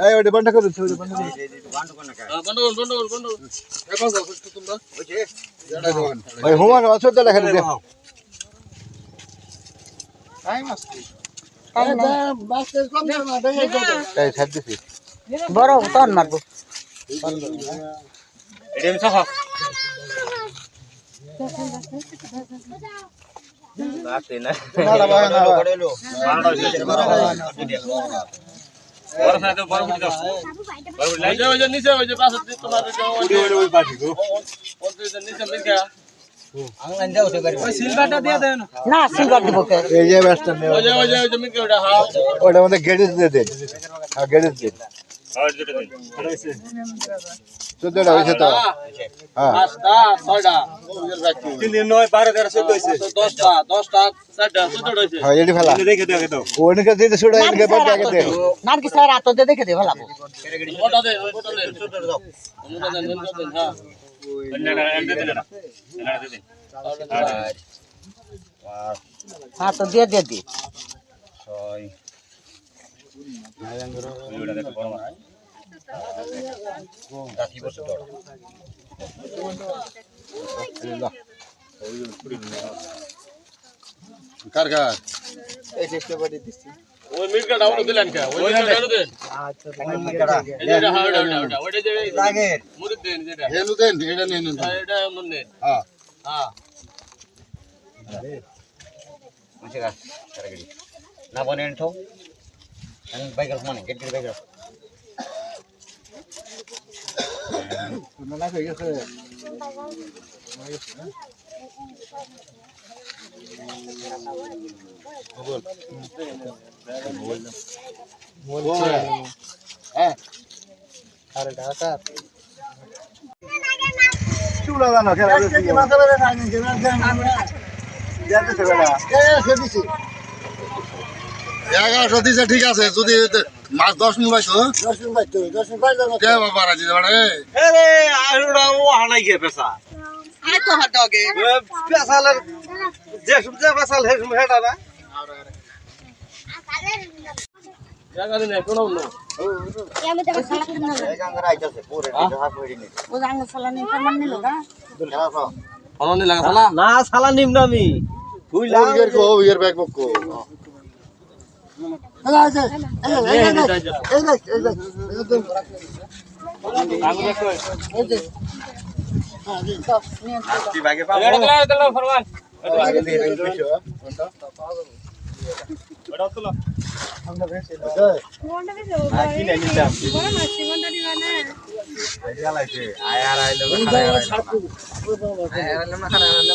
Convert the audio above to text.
এই ওটা বন্ধ করে দিচ্ছি বন্ধ করে ভাই হুমান অসুবিধা লেখা দিতে বড় তন মারবো না সিলভার দিব এই যে ব্যস্ত ওটা আমাদের গেড়িস দিয়ে দেন গেড়িস দিন 14টা হয়েছে তো হ্যাঁ 5টা 6টা 3 9 12 13 14 হয়েছে 10টা 4টা 14টা হয়েছে হ্যাঁ এডি ফেলা দেখে দেখে দাও ওনকে দিতে ছুড়া এনকে বড় আগে দে নার কি স্যার আতো দে দেখে দে ভালো ওটা দে 14 দাও ওটা দেন হ্যাঁ হ্যাঁ তো দিয়ে দিয়ে দি 6 কার কার এই চেষ্টা বাড়ি দিছি ওই মিলকা ডাউন দিলেন কে ওই মিলকা ডাউন দেন আচ্ছা এই যে হাওড়া ওটা যে লাগে মুরুদ দেন যেটা হেলু দেন এটা নেন এটা মন নেন হ্যাঁ হ্যাঁ Masih kan, cara gini. Nah, bonen tuh, kan baikal mana? Gede baikal. না হয়ে গেছে হ্যাঁ আরে ঢাকা চুলা দানা খেলা দেখি মাথা বেরে খাইনি যে না যাতে সেটা এ সেদিছি 1100 দিছে ঠিক আছে যদি মাছ 10 মিনিট পাইছো 10 মিনিট পাইতো 10 মিনিট পাই যাবে কে বাবা দিতে পারে আরে আরুড়া ও হানাই গে পেশা আই তো হাত দগে পেশালের যে সুবিধা পেশাল হে হেডা না জায়গা দিনে কোন না আমি তো সালা কিনা Saya kan gerai aja sih, pure di dalam ini. ও জাঙ্গ সালা নি ফরমান নিলো গা Kenapa so? অননি লাগা সালা না সালা নিম না আমি তুই ওইয়ের কো ওইয়ের ব্যাগ বকো হ্যালো আছে তুই ভাগে পা এটা ফরমান আগে দিয়ে দিছো ওটা তোলো আমরা বেশি কোনটা দিছো কি নাই নিতাম বড় মাছ কোনটা দিবা না আইডিয়া লাইছে আয়ার আইলো খারাপ আইলো আয়ার আইলো না খারাপ আইলো